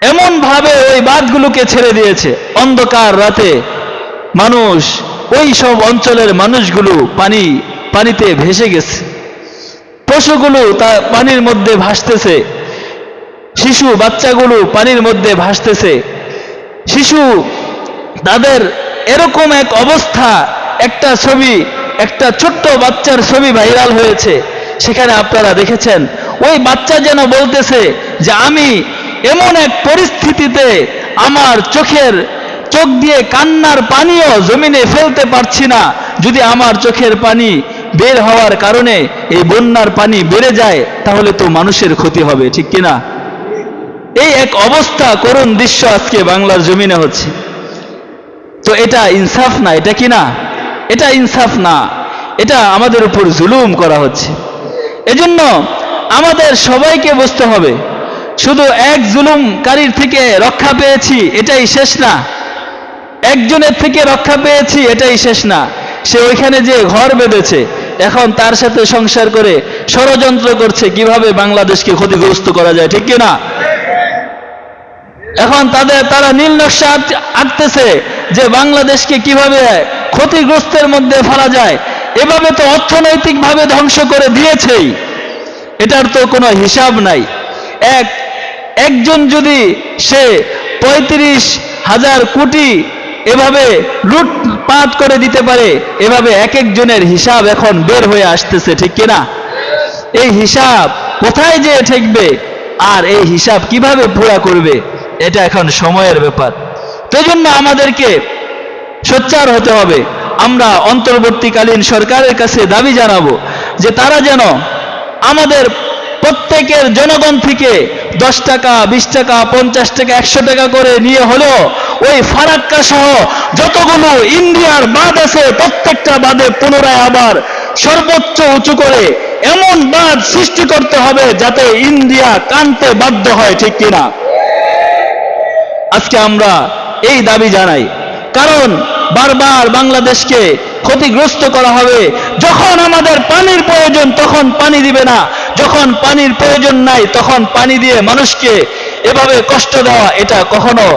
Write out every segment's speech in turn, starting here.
এমন ভাবে ওই বাঁধগুলোকে ছেড়ে দিয়েছে, অন্ধকার রাতে মানুষ, ওই সব অঞ্চলের মানুষগুলো পানিতে ভেসে গেছে, পশুগুলো তা পানির মধ্যে ভাসতেছে, শিশু বাচ্চাগুলো পানির মধ্যে ভাসতেছে। শিশু তাদের এরকম এক অবস্থা, একটা ছবি, একটা ছোট্ট বাচ্চার ছবি ভাইরাল হয়েছে, সেখানে আপনারা দেখেছেন ওই বাচ্চা যেন বলতেছে যে আমি এমন এক পরিস্থিতিতে আমার চোখ দিয়ে কান্নার পানিও জমিনে ফেলতে পারছি না, যদি আমার চোখের পানি বের হওয়ার কারণে এই বন্যার পানি বেড়ে যায় তাহলে তো মানুষের ক্ষতি হবে, ঠিক কিনা? এই এক অবস্থা, করুণ দৃশ্য আজকে বাংলার জমিনে হচ্ছে। তো এটা ইনসাফ না, এটা কি না? এটা ইনসাফ না, এটা আমাদের উপর জুলুম করা হচ্ছে। এজন্য আমাদের সবাইকে বুঝতে হবে, শুধু এক জুলুমকারীর থেকে রক্ষা পেয়েছি এটাই শেষ না, একজনের থেকে রক্ষা পেয়েছি এটাই শেষ না। সে ওইখানে যে ঘর বেঁধেছে, এখন তার সাথে সংসার করে ষড়যন্ত্র করছে কিভাবে বাংলাদেশকে ক্ষতিগ্রস্ত করা যায়, ঠিক কিনা? এখন তারা নীল নকশা আঁকতেছে যে বাংলাদেশকে কিভাবে ক্ষতিগ্রস্তের মধ্যে ফেলা যায়। এভাবে তো অর্থনৈতিকভাবে ধ্বংস করে দিয়েছেই, এটার তো কোনো হিসাব নাই। একজন যদি সে 35,000 কোটি এভাবে লুটপাট করে দিতে পারে, এভাবে এক একজনের হিসাব এখন বের হয়ে আসতেছে, ঠিক কিনা? এই হিসাব কোথায় যে ঠেকবে আর এই হিসাব কিভাবে পুরা করবে, এটা এখন সময়ের ব্যাপার। তো জন্য আমাদেরকে সোচ্চার হতে হবে। আমরা অন্তর্বর্তীকালীন সরকারের কাছে দাবি জানাবো যে তারা যেন আমাদের প্রত্যেকের জনগণ থেকে 10 টাকা, 20 টাকা, 50 টাকা, 100 টাকা করে নিয়ে হলেও ওই ফারাক্কা সহ যতগুলো ইন্ডিয়ার বাঁধ আছে প্রত্যেকটা বাঁধে পুনরায় আবার সর্বোচ্চ উঁচু করে এমন বাঁধ সৃষ্টি করতে হবে যাতে ইন্ডিয়া কানতে বাধ্য হয়, ঠিক কিনা? আজকে আমরা এই দাবি জানাই, কারণ বারবার বাংলাদেশকে ক্ষতিগ্রস্ত করা হবে। যখন আমাদের পানির প্রয়োজন তখন পানি দিবে না, যখন পানির প্রয়োজন নাই তখন পানি দিয়ে মানুষকে এভাবে কষ্ট দেওয়া, এটা কখনো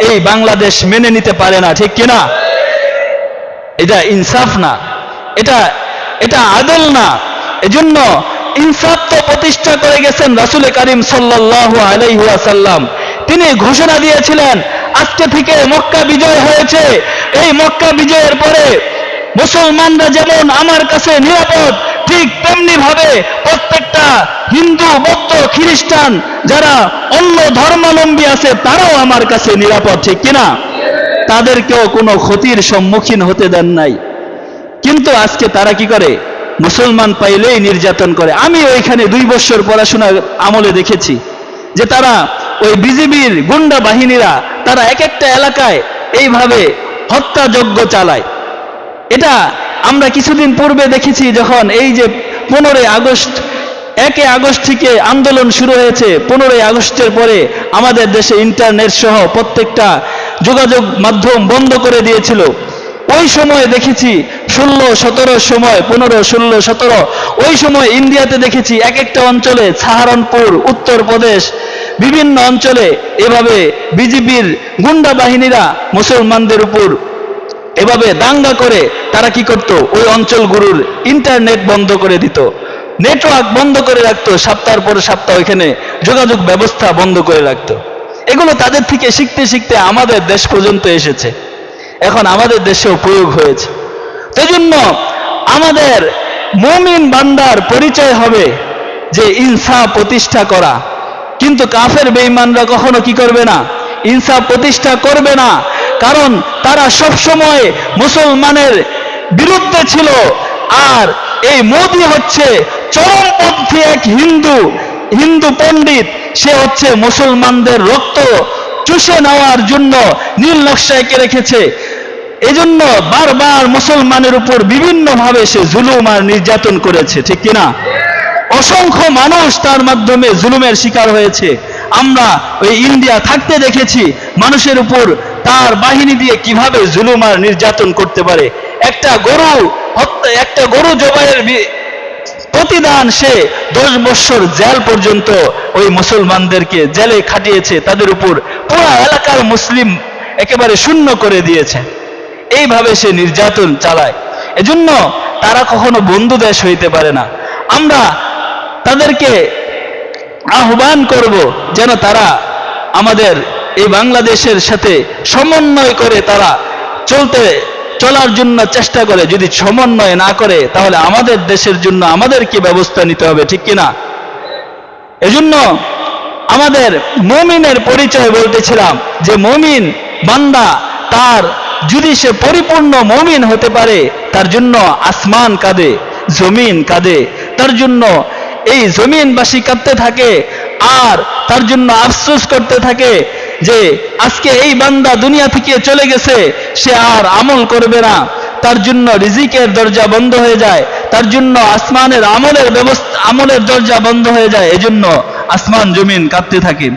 এই বাংলাদেশ মেনে নিতে পারে না, ঠিক কিনা? এটা ইনসাফ না, এটা আদল না। এজন্য ইনসাফ তো প্রতিষ্ঠা করে গেছেন রাসূল করিম সাল্লাল্লাহু আলাইহি ওয়াসাল্লাম। তিনি ঘোষণা দিয়েছিলেন আজকে থেকে মক্কা বিজয় হয়েছে, এই মক্কা বিজয়ের পরে মুসলমানরা যেমন আমার কাছে নিরাপদ, ঠিক তেমনি ভাবে প্রত্যেকটা হিন্দু, বৌদ্ধ, খ্রিস্টান যারা অন্য ধর্মাবলম্বী আছে তারাও আমার কাছে নিরাপদ, ঠিক কিনা? তাদেরকেও কোনো ক্ষতির সম্মুখীন হতে দেন নাই। কিন্তু আজকে তারা কি করে? মুসলমান পাইলেই নির্যাতন করে। আমি ওইখানে 2 বছর পড়াশোনার আমলে দেখেছি যে তারা ওই বিজিবির গুন্ডা বাহিনীরা তারা এক একটা এলাকায় এইভাবে হত্যাযজ্ঞ চালায়। এটা আমরা কিছুদিন পূর্বে দেখেছি, যখন এই যে 15 আগস্ট, 1 আগস্ট থেকে আন্দোলন শুরু হয়েছে। 15 আগস্টের পরে আমাদের দেশে ইন্টারনেট সহ প্রত্যেকটা যোগাযোগ মাধ্যম বন্ধ করে দিয়েছিল। ওই সময় দেখেছি 16-17 সময়, 15-16-17 ওই সময় ইন্ডিয়াতে দেখেছি এক একটা অঞ্চলে, সাহারানপুর, উত্তরপ্রদেশ, বিভিন্ন অঞ্চলে এভাবে বিজেপির গুন্ডা বাহিনীরা মুসলমানদের উপর এভাবে দাঙ্গা করে তারা কি করত? ওই অঞ্চলগুলোর ইন্টারনেট বন্ধ করে দিত, নেটওয়ার্ক বন্ধ করে রাখতো, সপ্তাহের পর সপ্তাহ এখানে যোগাযোগ ব্যবস্থা বন্ধ করে রাখতো। এগুলো তাদের থেকে শিখতে শিখতে আমাদের দেশ পর্যন্ত এসেছে, এখন আমাদের দেশেও প্রয়োগ হয়েছে। সেজন্য আমাদের মুমিন বান্দার পরিচয় হবে যে ইনসাফ প্রতিষ্ঠা করা। কিন্তু কাফের বেঈমানরা কখনো কি করবে না? ইনসাফ প্রতিষ্ঠা করবে না, কারণ তারা সব সময় মুসলমানের বিরুদ্ধে ছিল। আর এই মোদি হচ্ছে চরমপন্থী এক হিন্দু পণ্ডিত, সে হচ্ছে মুসলমানদের রক্ত চুষে নেওয়ার জন্য নীল নকশা এঁকে রেখেছে। এজন্য বারবার মুসলমানের উপর বিভিন্নভাবে সে জুলুম আর নির্যাতন করেছে, ঠিক কিনা? অসংখ্য মানুষ তার মাধ্যমে জুলুমের শিকার হয়েছে। আমরা ওই ইন্ডিয়া থাকতে দেখেছি মানুষের উপর তার বাহিনী দিয়ে কিভাবে জুলুম আর নির্যাতন করতে পারে। একটা গরু জবাইয়ের প্রতিদান সে 10 বছর জেল পর্যন্ত ওই মুসলমানদেরকে জেলে খাটিয়েছে, তাদের উপর পুরো এলাকার মুসলিম একেবারে শূন্য করে দিয়েছে। এইভাবে সে নির্যাতন চালায়। এজন্য তারা কখনো বন্ধু দেশ হইতে পারে না। আমরা তাদেরকে আহ্বান করব যেন তারা আমাদের এই বাংলাদেশের সাথে সমন্বয় করে তারা চলার জন্য চেষ্টা করে। যদি সমন্বয় না করে তাহলে আমাদের দেশের জন্য আমাদের কি ব্যবস্থা নিতে হবে, ঠিক কিনা? এজন্য আমাদের মুমিনের পরিচয় বলতেছিলাম যে মুমিন বান্দা তার যদি সে পরিপূর্ণ মুমিন হতে পারে, তার জন্য আসমান কাঁদে, জমিন কাঁদে, তার জন্য এই জমিনবাসী কাঁদতে থাকে আর তার জন্য আফসোস করতে থাকে যে আজকে এই বান্দা দুনিয়া থেকে চলে গেছে, সে আর আমল করবে না, তার জন্য রিজিকের দরজা বন্ধ হয়ে যায়, তার জন্য আসমানের আমলের দরজা বন্ধ হয়ে যায়। এজন্য আসমান জমিন কাঁদতে থাকে।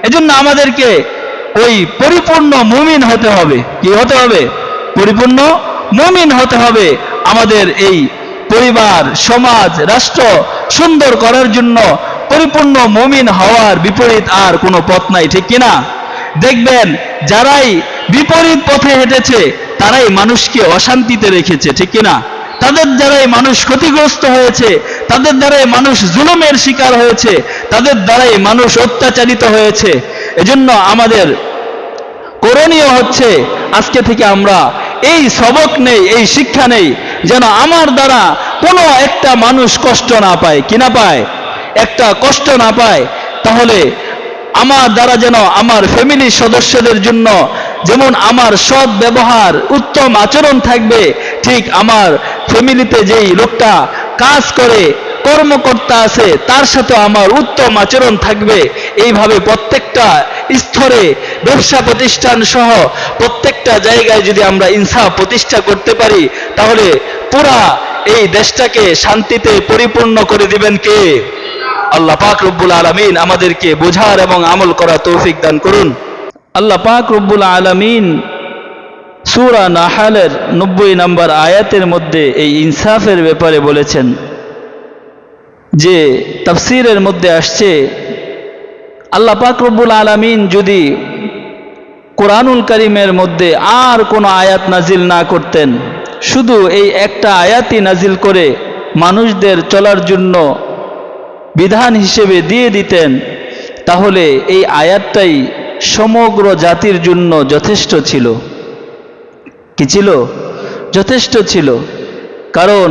এজন্য আমাদেরকে ওই পরিপূর্ণ মুমিন হতে হবে। কি হতে হবে? পরিপূর্ণ মুমিন হতে হবে। আমাদের এই পরিবার, সমাজ, রাষ্ট্র সুন্দর করার জন্য পরিপূর্ণ মুমিন হওয়ার বিপরীত আর কোনো পথ নাই, ঠিক কিনা? দেখবেন যারাই বিপরীত পথে হেঁটেছে তারাই মানুষকে অশান্তিতে রেখেছে, ঠিক কিনা? তাদের দ্বারাই মানুষ ক্ষতিগ্রস্ত হয়েছে, তাদের দ্বারাই মানুষ জুলুমের শিকার হয়েছে, তাদের দ্বারাই মানুষ অত্যাচারিত হয়েছে। এজন্য আমাদের করণীয় হচ্ছে আজকে থেকে আমরা এই সবক নেই, এই শিক্ষা নেই যেন আমার দ্বারা কোনো একটা মানুষ কষ্ট না পায়। কি না পায়? একটা কষ্ট না পায়। তাহলে আমার দ্বারা যেন আমার ফ্যামিলির সদস্যদের জন্য যেমন আমার সৎ ব্যবহার, উত্তম আচরণ থাকবে, ঠিক আমার ফ্যামিলিতে যেই লোকটা কাজ করে, কর্মকর্তা আছে, তার সাথে আমার উত্তম আচরণ থাকবে। এইভাবে প্রত্যেকটা স্তরে ব্যবসা প্রতিষ্ঠান সহ প্রত্যেকটা জায়গায় যদি আমরা ইনসাফ প্রতিষ্ঠা করতে পারি তাহলে পুরা এই দেশটাকে শান্তিতে পরিপূর্ণ করে দিবেন কে? আল্লাহ পাক রব্বুল আলামিন আমাদেরকে বোঝার এবং আমল করার তৌফিক দান করুন। আল্লাহ পাক রব্বুল আলামিন সূরা নাহলের 90 নম্বর আয়াতের মধ্যে এই ইনসাফের ব্যাপারে বলেছেন যে তাফসীরের মধ্যে আসছে আল্লাহ পাক রব্বুল আলামিন যদি কোরআনুল কারীমের মধ্যে আর কোনো আয়াত নাজিল না করতেন, শুধু এই একটা আয়াতই নাজিল করে মানুষদের চলার জন্য বিধান হিসেবে দিয়ে দিতেন, তাহলে এই আয়াতটাই সমগ্র জাতির জন্য যথেষ্ট ছিল। কি ছিল? যথেষ্ট ছিল। কারণ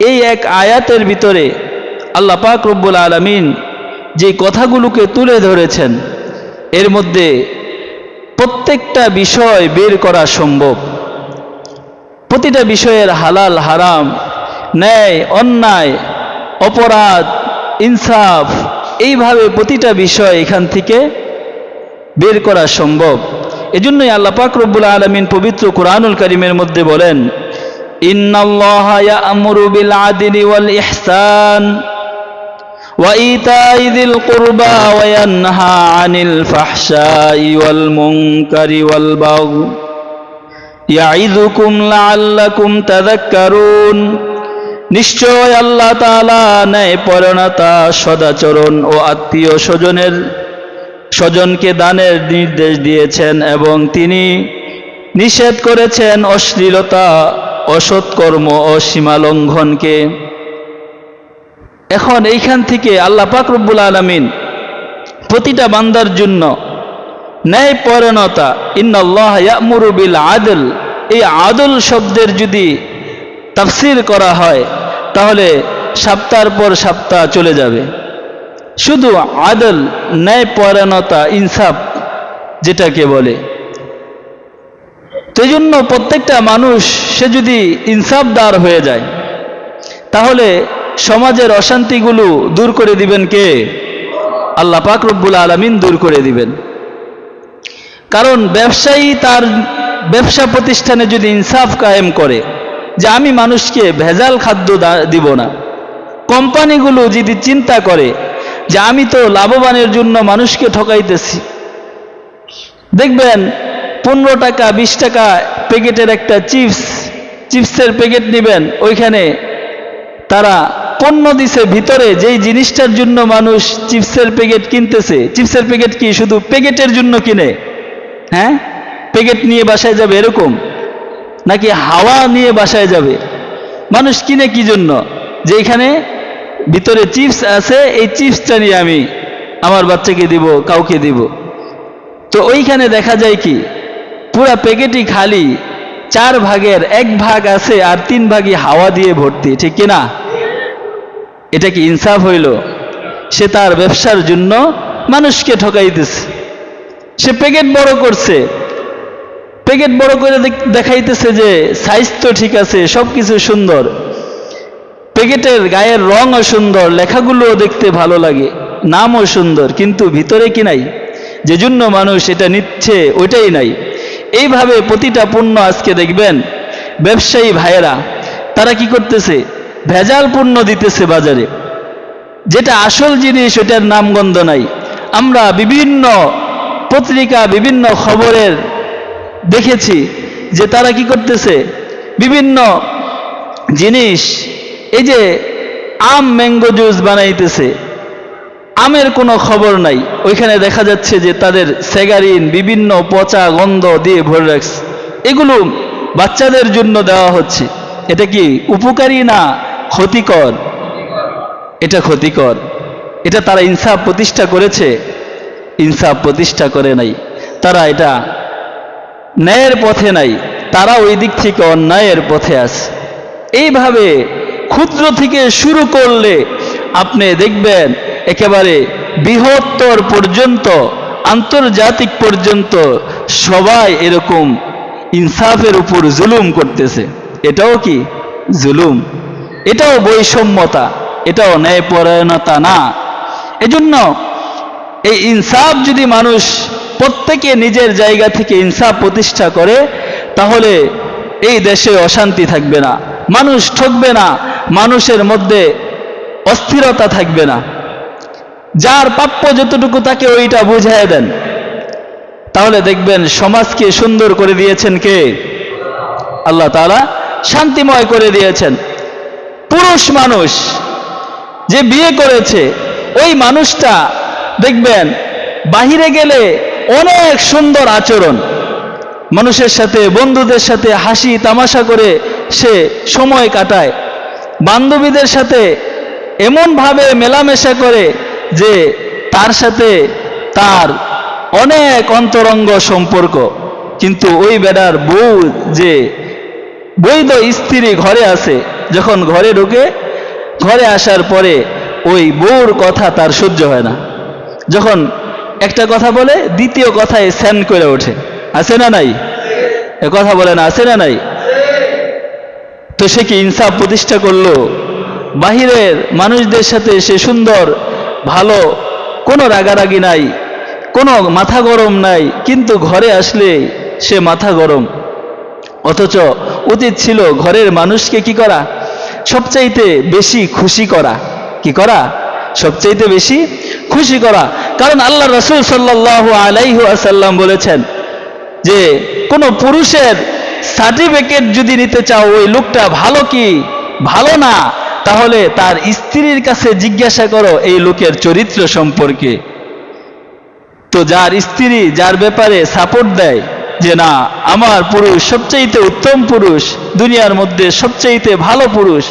এই এক আয়াতের ভিতরে আল্লাহ পাক রব্বুল আলামিন যে কথাগুলোকে তুলে ধরেছেন এর মধ্যে প্রত্যেকটা বিষয় বের করা সম্ভব। প্রতিটা বিষয়ের হালাল হারাম, ন্যায় অন্যায়, অপরাধ, ইনসাফ, এইভাবে প্রতিটা বিষয় এখান থেকে বের করা সম্ভব। এজন্যই আল্লাহ পাক রব্বুল আলামিন পবিত্র কোরআনুল কারীমের মধ্যে বলেন, ইন্নাল্লাহা ইয়া'মুরু বিল আদলি ওয়াল ইহসান ওয়া ইতাই যিল কুরবা ওয়া ইয়ানহা আনিল ফাহশাই ওয়াল মুনকারি ওয়াল বাগই ইয়াইযুকুম লাআল্লাকুম তাযাক্কারুন। নিশ্চয় আল্লাহ তাআলা ন্যায়পরায়ণতা, সদাচরণ ও আত্মীয় স্বজনকে দানের নির্দেশ দিয়েছেন এবং তিনি নিষেধ করেছেন অশ্লীলতা, অসৎকর্ম ও সীমালঙ্ঘনকে। এখন এইখান থেকে আল্লাহ পাক রব্বুল আলামিন প্রতিটা বান্দার জন্য ন্যায়পরায়ণতা, ইন্নাল্লাহা ইয়া'মুরু বিল আদল, এই আদল শব্দের যদি তাফসীর করা হয় তাহলে সপ্তাহের পর সপ্তাহ চলে যাবে। শুধু আদল, ন্যায়পরায়ণতা, ইনসাফ যেটাকে বলে। তো এই জন্য প্রত্যেকটা মানুষ সে যদি ইনসাফদার হয়ে যায় তাহলে সমাজের অশান্তিগুলো দূর করে দিবেন কে? আল্লাহ পাক রব্বুল আলামিন দূর করে দিবেন। কারণ ব্যবসায়ী তার ব্যবসা প্রতিষ্ঠানে যদি ইনসাফ কায়েম করে যে আমি মানুষকে ভেজাল খাদ্য দিব না, কোম্পানিগুলো যদি চিন্তা করে যে আমি তো লাভবানের জন্য মানুষকে ঠকাইতেছি, দেখবেন 15 টাকা 20 টাকা প্যাকেটের একটা চিপসের প্যাকেট নেবেন, ওইখানে তারা পণ্য দিছে ভিতরে, যেই জিনিসটার জন্য মানুষ চিপসের প্যাকেট কিনতেছে। চিপসের প্যাকেট কি শুধু প্যাকেটের জন্য কিনে? হ্যাঁ, প্যাকেট নিয়ে বাসায় যাবে এরকম, নাকি হাওয়া নিয়ে বাসায় যাবে? মানুষ কিনে কি জন্য? যে এখানে ভিতরে চিপস আছে, এই চিপসটা নিয়ে আমি আমার বাচ্চাকে দিব, কাউকে দিব। তো ওইখানে দেখা যায় কি পুরা প্যাকেটই খালি, 4 ভাগের 1 ভাগ আছে আর 3 ভাগই হাওয়া দিয়ে ভর্তি, ঠিক কিনা? এটা কি ইনসাফ হইল? সে তার ব্যবসার জন্য মানুষকে ঠকাইতেছে। সে প্যাকেট বড় করছে, প্যাকেট বড় করে দেখাইতেছে যে সাইজ তো ঠিক আছে, সবকিছু সুন্দর, প্যাকেটের গায়ের রঙও সুন্দর, লেখাগুলোও দেখতে ভালো লাগে, নামও সুন্দর, কিন্তু ভিতরে কি নাই? যে জন্য মানুষ এটা নিচ্ছে ওইটাই নাই। এইভাবে প্রতিটা পণ্য আজকে দেখবেন ব্যবসায়ী ভাইয়েরা তারা কি করতেছে? ভেজাল পণ্য দিতেছে বাজারে, যেটা আসল জিনিস ওটার নামগন্ধ নাই। আমরা বিভিন্ন পত্রিকা, বিভিন্ন খবরের দেখেছি যে তারা কি করতেছে? বিভিন্ন জিনিস, এই যে আম ম্যাঙ্গো জুস বানাইতেছে, আমের কোনো খবর নাই, ওইখানে দেখা যাচ্ছে যে তাদের স্যাগারিন বিভিন্ন পচা গন্ধ দিয়ে ভরে রাখছে। এগুলো বাচ্চাদের জন্য দেওয়া হচ্ছে। এটা কি উপকারী না ক্ষতিকর? এটা ক্ষতিকর। এটা তারা ইনসাফ প্রতিষ্ঠা করেছে? ইনসাফ প্রতিষ্ঠা করে নাই। তারা এটা ন্যায়ের পথে নাই, তারা ওই দিক থেকে অন্যায়ের পথে আছে। এইভাবে ক্ষুদ্র থেকে শুরু করলে আপনি দেখবেন একেবারে বৃহত্তর পর্যন্ত, আন্তর্জাতিক পর্যন্ত সবাই এরকম ইনসাফের উপর জুলুম করতেছে। এটাও কি জুলুম? এটাও বৈষম্যতা, এটাও ন্যায়পরায়ণতা না। এজন্য এই ইনসাফ যদি মানুষ প্রত্যেকে নিজের জায়গা থেকে ইনসাফ প্রতিষ্ঠা করে, তাহলে এই দেশে অশান্তি থাকবে না, মানুষ ঠকবে না, মানুষের মধ্যে অস্থিরতা থাকবে না। যার প্রাপ্য যতটুকু তাকে ওইটা বুঝিয়ে দেন, তাহলে দেখবেন সমাজকে সুন্দর করে দিয়েছেন কে? আল্লাহ তাআলা শান্তিময় করে দিয়েছেন। পুরুষ মানুষ যে বিয়ে করেছে, ওই মানুষটা দেখবেন বাহিরে গেলে অনেক সুন্দর আচরণ, মানুষের সাথে, বন্ধুদের সাথে হাসি তামাশা করে সে সময় কাটায়, বান্ধবীদের সাথে এমনভাবে মেলামেশা করে যে তার সাথে তার অনেক অন্তরঙ্গ সম্পর্ক। কিন্তু ওই বেড়ার বউ, যে বৈধ স্ত্রী ঘরে আছে, যখন ঘরে ঢুকে, ঘরে আসার পরে ওই বউর কথা তার সহ্য হয় না। যখন একটা কথা বলে, দ্বিতীয় কথায় স্যান করে ওঠে। আছে না নাই? এ কথা বলে না, আছে না নাই? তো সে কি ইনসাফ প্রতিষ্ঠা করলো? বাহিরের মানুষদের সাথে সে সুন্দর, ভালো, কোনো রাগারাগি নাই, কোনো মাথা গরম নাই, কিন্তু ঘরে আসলে সে মাথা গরম। অথচ উচিত ছিল ঘরের মানুষকে কি করা? সবচাইতে বেশি খুশি করা। কি করা? সবচাইতে বেশি খুশি করা। কারণ আল্লাহ রাসূল সাল্লাল্লাহু আলাইহি ওয়াসাল্লাম বলেছেন যে কোনো পুরুষের সার্টিফিকেট যদি নিতে চাও ওই লোকটা ভালো কি ভালো না, তাহলে তার স্ত্রীর কাছে জিজ্ঞাসা করো এই লোকের চরিত্র সম্পর্কে। তো যার স্ত্রী যার ব্যাপারে সাপোর্ট দেয় যে না, আমার পুরুষ সবচাইতে উত্তম পুরুষ, দুনিয়ার মধ্যে সবচাইতে ভালো পুরুষ,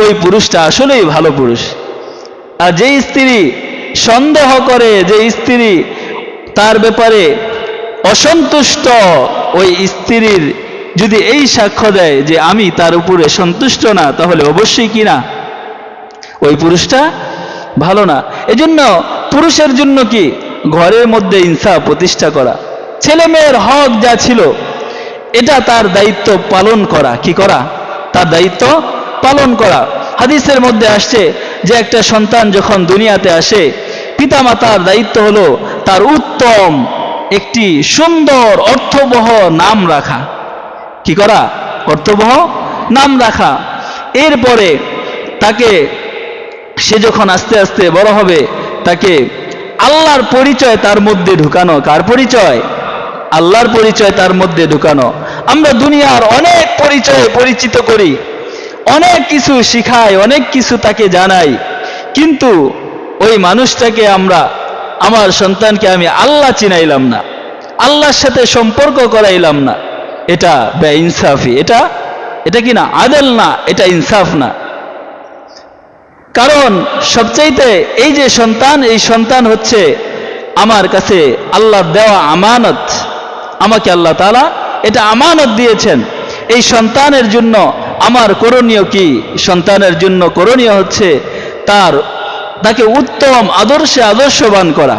ওই পুরুষটা আসলেই ভালো পুরুষ। আর যে স্ত্রী সন্দেহ করে, যে স্ত্রী তার ব্যাপারে অসন্তুষ্ট, ওই স্ত্রীর যদি এই সাক্ষ্য দেয় যে আমি তার উপরে সন্তুষ্ট না, তাহলে অবশ্যই কি না, ওই পুরুষটা ভালো না। এজন্য পুরুষের জন্য কি ঘরের মধ্যে ইনসাফ প্রতিষ্ঠা করা, ছেলে মেয়ের হক যা ছিল এটা তার দায়িত্ব পালন করা। কি করা? তার দায়িত্ব পালন করা। হাদিসের মধ্যে আসছে যে একটা সন্তান যখন দুনিয়াতে আসে, পিতামাতার দায়িত্ব হলো তার উত্তম একটি সুন্দর অর্থবহ নাম রাখা। কি করা? অর্থবহ নাম রাখা। এরপরে তাকে, সে যখন আস্তে আস্তে বড় হবে, তাকে আল্লাহর পরিচয় তার মধ্যে ঢুকানো। কার পরিচয়? আল্লাহর পরিচয় তার মধ্যে ঢুকানো। আমরা দুনিয়ার অনেক পরিচয়ে পরিচিত করি, অনেক কিছু শিখায়, অনেক কিছু তাকে জানাই, কিন্তু ওই মানুষটাকে আমার সন্তানকে আমি আল্লাহ চিনাইলাম না, আল্লাহর সাথে সম্পর্ক করাইলাম না। এটা বেইনসাফি, এটা কি না আদল না, এটা ইনসাফ না। কারণ সবচাইতে এই যে সন্তান, এই সন্তান হচ্ছে আমার কাছে আল্লাহর দেওয়া আমানত। আমাকে আল্লাহ তাআলা এটা আমানত দিয়েছেন। এই সন্তানের জন্য আমার করণীয় কি? সন্তানের জন্য করণীয় হচ্ছে তাকে উত্তম আদর্শে আদর্শবান করা,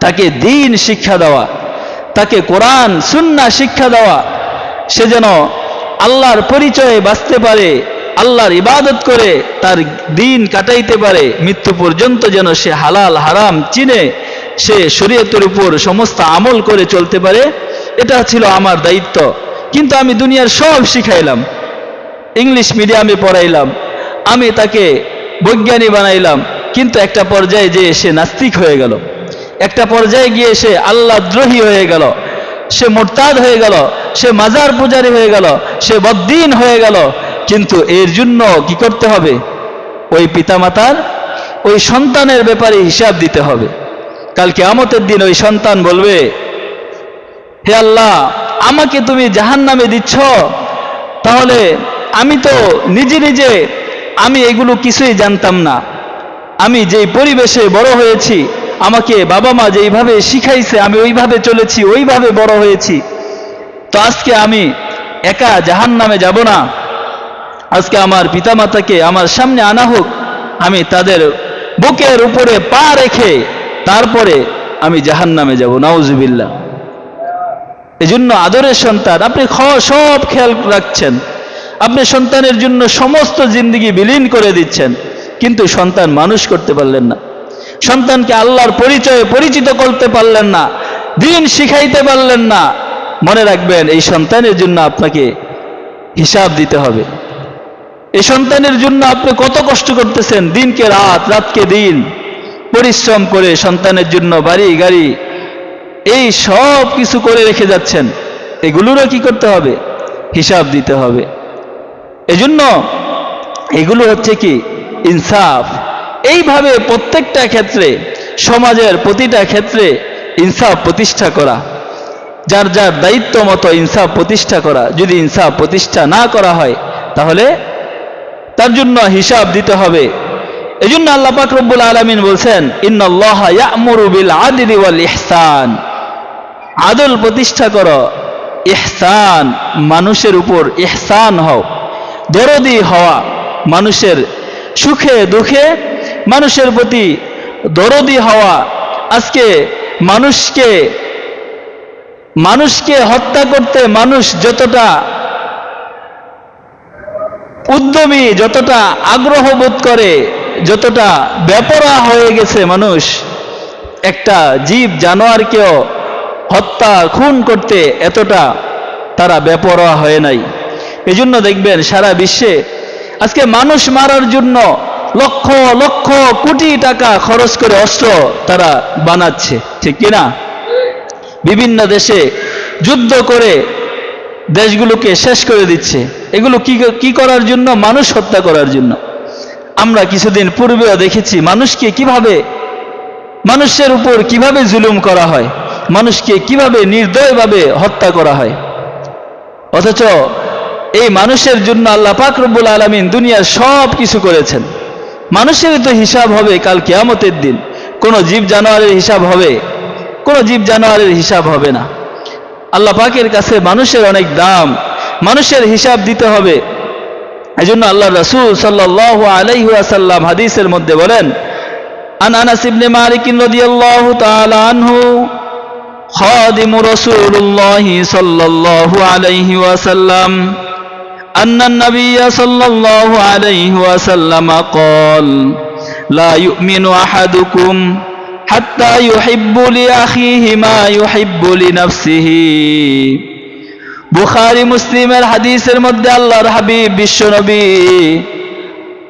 তাকে দ্বীন শিক্ষা দেওয়া, তাকে কোরআন সুন্নাহ শিক্ষা দেওয়া। সে যেন আল্লাহর পরিচয়ে বাঁচতে পারে, আল্লাহর ইবাদত করে তার দিন কাটাইতে পারে, মৃত্যু পর্যন্ত যেন সে হালাল হারাম চিনে সে শরীয়তের উপর সমস্ত আমল করে চলতে পারে। এটা ছিল আমার দায়িত্ব। কিন্তু আমি দুনিয়ার সব শিখাইলাম, ইংলিশ মিডিয়ামে পড়াইলাম, আমি তাকে বৈজ্ঞানিক বানাইলাম, কিন্তু একটা পর্যায়ে যেয়ে সে নাস্তিক হয়ে গেল, একটা পর্যায়ে গিয়ে সে আল্লাহদ্রোহী হয়ে গেল, সে মুরতাদ হয়ে গেল, সে মাজার পূজারী হয়ে গেল, সে বদ্দিন হয়ে গেল। কিন্তু এর জন্য কি করতে হবে? ওই পিতামাতার, ওই সন্তানের ব্যাপারে হিসাব দিতে হবে। কাল কিয়ামতের দিন ওই সন্তান বলবে, হে আল্লাহ, আমাকে তুমি জাহান্নামে দিচ্ছ, তাহলে আমি তো নিজে আমি এগুলো কিছুই জানতাম না, আমি যেই পরিবেশে বড় হয়েছি, আমাকে বাবা মা যেইভাবে শিখাইছে আমি ওইভাবে চলেছি, ওইভাবে বড় হয়েছি, তো আজকে আমি একা জাহান্নামে যাব না। আজকে আমার পিতামাতাকে আমার সামনে আনা হোক, আমি তাদের বুকের উপরে পা রেখে তারপরে আমি জাহান্নামে যাব। নাউজুবিল্লাহ। এজন্য আদরের সন্তান, আপনি সব খেয়াল রাখছেন, আপনি সন্তানের জন্য সমস্ত জিন্দেগি বিলীন করে দিচ্ছেন, কিন্তু সন্তান মানুষ করতে পারলেন না, সন্তানকে আল্লাহর পরিচয়ে পরিচিত করতে পারলেন না, দ্বীন শিখাইতে পারলেন না। মনে রাখবেন, এই সন্তানের জন্য আপনাকে হিসাব দিতে হবে। এই সন্তানের জন্য আপনি কত কষ্ট করতেছেন, দিনকে রাত, রাতকে দিন পরিশ্রম করে সন্তানের জন্য বাড়ি গাড়ি এই সব কিছু করে রেখে যাচ্ছেন, এগুলোরও কি করতে হবে? হিসাব দিতে হবে। এজন্য এগুলো হচ্ছে কি ইনসাফ। এইভাবে প্রত্যেকটা ক্ষেত্রে, সমাজের প্রতিটা ক্ষেত্রে ইনসাফ প্রতিষ্ঠা করা, যার যার দায়িত্ব মতো ইনসাফ প্রতিষ্ঠা করা। যদি ইনসাফ প্রতিষ্ঠা না করা হয় তাহলে তার জন্য হিসাব দিতে হবে। এজন্য আল্লাহ পাক রব্বুল আলামিন বলছেন, ইন্নাল্লাহা ইয়া'মুরু বিল আদলি ওয়াল ইহসান, আদল প্রতিষ্ঠা করো, ইহসান, মানুষের উপর ইহসান হও, দরদি হওয়া, মানুষের সুখে দুঃখে মানুষের প্রতি দরদি হওয়া। আজকে মানুষকে হত্যা করতে মানুষ যতটা উদ্যমী, যতটা আগ্রহ বোধ করে, যতটা বেপরোয়া হয়ে গেছে মানুষ, একটা জীব জানোয়ারকেও হত্যা খুন করতে এতটা তারা বেপরোয়া হয়ে নাই। এজন্য দেখবেন সারা বিশ্বে আজকে মানুষ মারার জন্য লক্ষ লক্ষ কোটি টাকা খরচ করে অস্ত্র তারা বানাচ্ছে, ঠিক কিনা? বিভিন্ন দেশে যুদ্ধ করে দেশগুলোকে শেষ করে দিচ্ছে। এগুলো কি করার জন্য? মানুষ হত্যা করার জন্য। আমরা কিছুদিন পূর্বেও দেখেছি মানুষের উপর কিভাবে জুলুম করা হয়, মানুষকে কিভাবে নির্দয়ভাবে হত্যা করা হয়। অথচ এই মানুষের জন্য আল্লাহ পাক রব্বুল আলামিন দুনিয়ার সব কিছু করেছেন। মানুষের তো হিসাব হবে কাল কিয়ামতের দিন, কোন জীব জানোয়ারের হিসাব হবে? কোন জীব জানোয়ারের হিসাব হবে না। আল্লাহ পাকের কাছে মানুষের অনেক দাম, মানুষের হিসাব দিতে হবে। এজন্য আল্লাহ রাসূল সাল্লাল্লাহু আলাইহি ওয়াসাল্লাম হাদিসের মধ্যে বলেন, আন আনাস ইবনে মালিক রাদিয়াল্লাহু তাআলা আনহু খাদিমু রাসূলুল্লাহ সাল্লাল্লাহু আলাইহি ওয়াসাল্লাম আন্নান নাবিয়্য সাল্লাল্লাহু আলাইহি ওয়াসাল্লাম قال لا يؤمن أحدكم حتى يحب لأخيه ما يحب لنفسه। বুখারী মুসলিমের হাদিসের মধ্যে আল্লাহর হাবিব বিশ্বনবী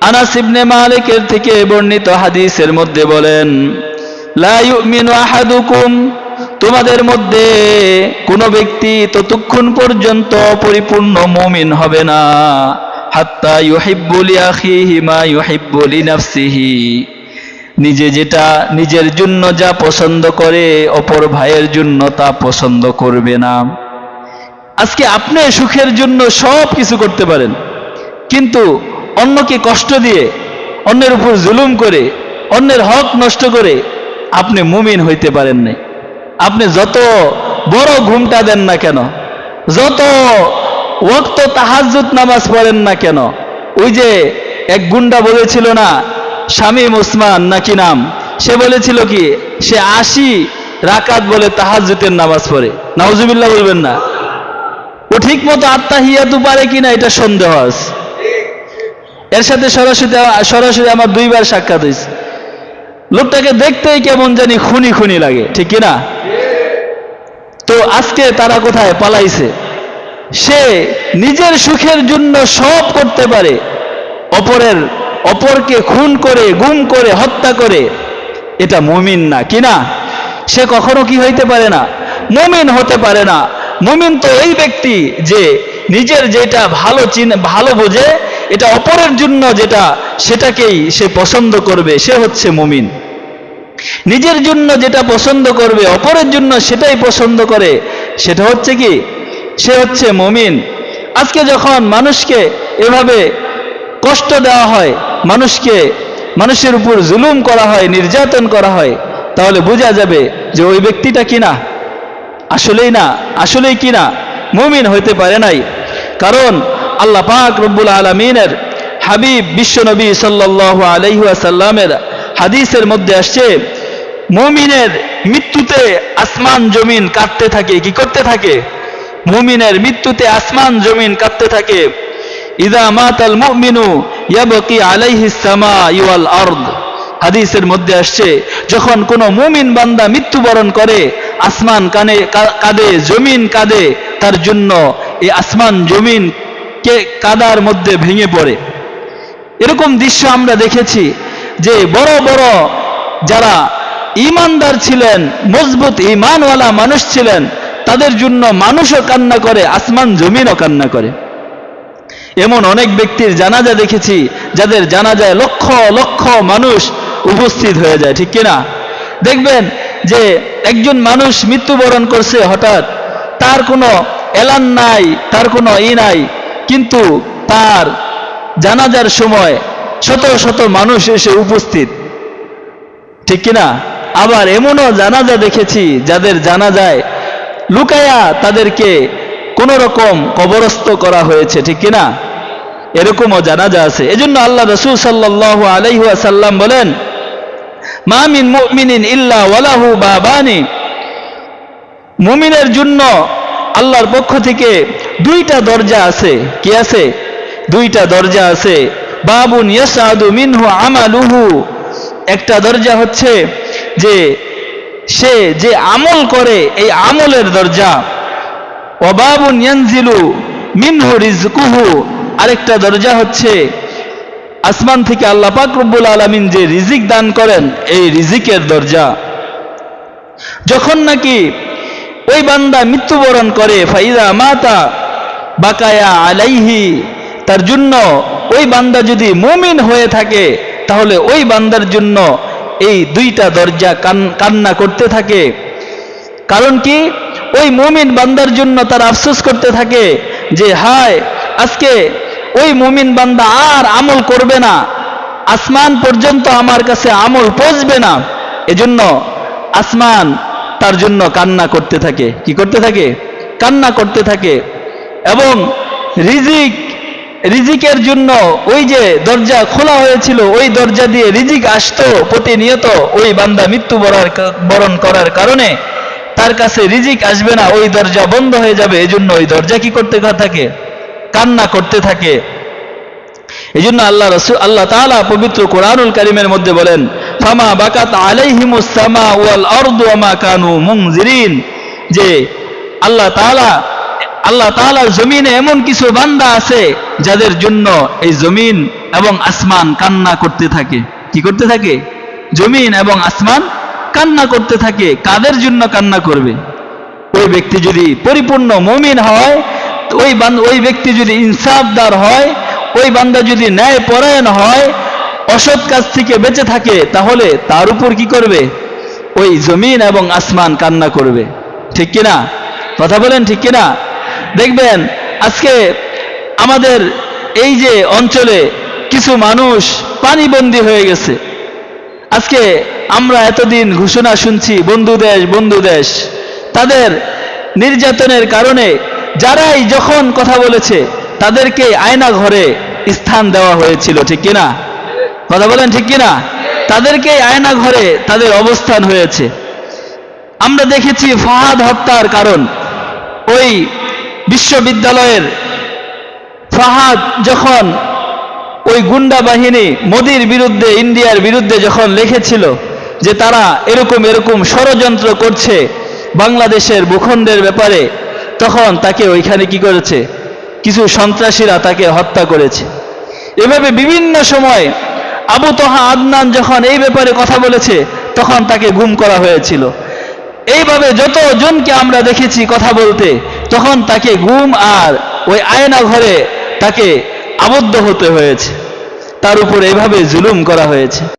আনাস ইবনে মালিকের থেকে বর্ণিত হাদিসের মধ্যে বলেন, লা ইউমিনু আহাদুকুম, তোমাদের মধ্যে কোন ব্যক্তি ততক্ষণ পর্যন্ত পরিপূর্ণ মুমিন হবে না, হাত্তা ইউহিব্বু লিআখিহি মা ইউহিব্বু লিনাফসিহি। নিজে যেটা নিজের জন্য যা পছন্দ করে অপর ভাইয়ের জন্য তা পছন্দ করবে না। আজকে আপনি সুখের জন্য সব কিছু করতে পারেন, কিন্তু অন্যকে কষ্ট দিয়ে, অন্যের উপর জুলুম করে, অন্যের হক নষ্ট করে আপনি মুমিন হইতে পারেন নাই। আপনি যত বড় ঘুমটা দেন না কেন, যত ওয়াক্ত তাহাজ্জুদ নামাজ পড়েন না কেন, ওই যে এক গুন্ডা বলেছিল না, শামীম ওসমান নাকি নাম, সে বলেছিল কি সে 80 রাকাত বলে তাহাজ্জুদের নামাজ পড়ে। নাউজুবিল্লাহ বলবেন না? ও ঠিক মতো আত্তাহিয়াতু পারে কিনা এটা সন্দেহ আছে। এর সাথে সরাসরি আমার 2 বার সাক্ষাৎ হয়েছে। লোকটাকে দেখতেই কেমন জানি খুনি খুনি লাগে, ঠিক কিনা? তো আজকে তারা কোথায় পালাইছে? সে নিজের সুখের জন্য সব করতে পারে, অপরকে খুন করে, গুম করে, হত্যা করে, এটা মুমিন না, কিনা? সে কখনো কি হইতে পারে না? মুমিন হতে পারে না। মুমিন তো ওই ব্যক্তি যে নিজের যেটা ভালো বোঝে, এটা অপরের জন্য যেটা সেটাকেই সে পছন্দ করবে, সে হচ্ছে মুমিন। নিজের জন্য যেটা পছন্দ করবে, অপরের জন্য সেটাই পছন্দ করে, সেটা হচ্ছে কি? সে হচ্ছে মুমিন। আজকে যখন মানুষকে এভাবে কষ্ট দেওয়া হয়, মানুষের উপর জুলুম করা হয়, নির্যাতন করা হয়, তাহলে বোঝা যাবে যে ওই ব্যক্তিটা কিনা আসলেই কিনা মুমিন হইতে পারে নাই। কারণ আল্লাহ পাক রব্বুল আলামিনের হাবিব বিশ্বনবী সাল্লাল্লাহু আলাইহি ওয়াসাল্লামের হাদিসের মধ্যে আসছে, মুমিনের মৃত্যুতে আসমান জমিন কাঁপতে থাকে। কি করতে থাকে? মুমিনের মৃত্যুতে আসমান জমিন কাঁপতে থাকে। ইযা মাতাল মুমিনু ইয়াবকি আলাইহিস সামাউ ওয়াল আরদ। হাদিসের মধ্যে আসছে, যখন কোনো মুমিন বান্দা মৃত্যুবরণ করে, আসমান কাঁদে, জমিন কাঁদে, তার জন্য এই আসমান জমিন কে কাদার মধ্যে ভেঙে পড়ে। এরকম দৃশ্য আমরা দেখেছি যে বড় বড় যারা ঈমানদার ছিলেন, মজবুত ঈমানওয়ালা মানুষ ছিলেন, তাদের জন্য মানুষও কান্না করে, আসমান জমিনও কান্না করে। এমন অনেক ব্যক্তির জানাজা দেখেছি যাদের জানাজায় লক্ষ লক্ষ মানুষ উপস্থিত হয়ে যায়, ঠিক কিনা? দেখবেন যে একজন মানুষ মৃত্যুবরণ করছে, হঠাৎ তার কোনো এলান নাই, তার কোনো নাই, কিন্তু তার জানাজার সময় শত শত মানুষ এসে উপস্থিত, ঠিক কিনা? আবার এমনও জানাজা দেখেছি যাদের জানাজায় লুকায়া তাদেরকে কোন রকম কবরস্থ করা হয়েছে, ঠিক কিনা? এরকমও জানাজা আছে। এজন্য আল্লাহ রাসূল সাল্লাল্লাহু আলাইহি ওয়াসাল্লাম বলেন, মা মিন মুমিনিন ইল্লা ওয়ালাহু বাবানি। মুমিনের জন্য আল্লাহর পক্ষ থেকে 2টা দরজা আছে। কি আছে? 2টা দরজা আছে। বাবুন ইয়াসআদু মিনহু আমালুহু। একটা দরজা হচ্ছে যে সে যে আমল করে, এই আমলের দরজা। ওয়া বাবুন ইয়ানজিলু মিনহু রিজকুহু। আরেকটা দরজা হচ্ছে আসমান থেকে আল্লাহ পাক রব্বুল আলামিন যে রিজিক দান করেন, এই রিজিকের দরজা। যখন নাকি ওই বান্দা মৃত্যুবরণ করে, ফাইদা মাতা বাকায়া আলাইহি, তার জন্য ওই বান্দা যদি মুমিন হয়ে থাকে, তাহলে ওই বান্দার জন্য এই 2টা দরজা কান্না করতে থাকে। কারণ কি? ওই মুমিন বান্দার জন্য তার আফসোস করতে থাকে যে হায়, আজকে ওই মুমিন বান্দা আর আমল করবে না, আসমান পর্যন্ত আমার কাছে আমল পৌঁছবে না। এজন্য আসমান তার জন্য কান্না করতে থাকে। কি করতে থাকে? কান্না করতে থাকে। এবং রিজিকের জন্য ওই যে দরজা খোলা হয়েছিল, ওই দরজা দিয়ে রিজিক আসতো প্রতিনিয়ত। ওই বান্দা মৃত্যুবরণ করার কারণে তার কাছে রিজিক আসবে না, ওই দরজা বন্ধ হয়ে যাবে। এজন্য ওই দরজা কি করতে থাকে? কান্না করতে থাকে। এজন্য আল্লাহ তাআলা পবিত্র কোরআনুল কারীমের মধ্যে বলেন, ফামা বাকাত আলাইহিমুস সামাউ ওয়াল আরদু ওয়া মা কানু মুনজিরিন। যে আল্লাহ তাআলার জমিনে এমন কিছু বান্দা আছে যাদের জন্য এই জমিন এবং আসমান কান্না করতে থাকে। কি করতে থাকে? জমিন এবং আসমান কান্না করতে থাকে। কাদের জন্য কান্না করবে? ওই ব্যক্তি যদি পরিপূর্ণ মুমিন হয়, ওই ব্যক্তি যদি ইনসাফদার হয়, ওই বান্দা যদি ন্যায় পরায়ণ হয়, অসৎ কাজ থেকে বেঁচে থাকে, তাহলে তার উপর কি করবে? ওই জমিন এবং আসমান কান্না করবে। ঠিক কিনা? কথা বলেন ঠিক কিনা? দেখবেন আজকে আমাদের এই যে অঞ্চলে কিছু মানুষ পানিবন্দী হয়ে গেছে। আজকে আমরা এতদিন ঘোষণা শুনছি বন্ধু দেশ, বন্ধু দেশ। তাদের নির্যাতনের কারণে যারাই যখন কথা বলেছে তাদেরকে আয়না ঘরে স্থান দেওয়া হয়েছিল। ঠিক কিনা? কথা বলেন ঠিক কিনা? তাদেরকে আয়না ঘরে তাদের অবস্থান হয়েছে। আমরা দেখেছি ফাহাদ হত্যার কারণ ওই বিশ্ববিদ্যালয়ের ফাহাদ যখন ওই গুন্ডা বাহিনী মোদির বিরুদ্ধে, ইন্ডিয়ার বিরুদ্ধে যখন লিখেছিল যে তারা এরকম এরকম ষড়যন্ত্র করছে বাংলাদেশের ভূখণ্ডের ব্যাপারে, তখন তাকে ওইখানে কি করেছে? কিছু সন্ত্রাসীরা তাকে হত্যা করেছে। এভাবে বিভিন্ন সময় আবু তোহা আদনান যখন এই ব্যাপারে কথা বলেছে তখন তাকে গুম করা হয়েছিল। এইভাবে যতজনকে আমরা দেখেছি কথা বলতে, তখন তাকে গুম আর ওই আয়না ঘরে তাকে আবদ্ধ হতে হয়েছে, তার উপর এভাবে জুলুম করা হয়েছে।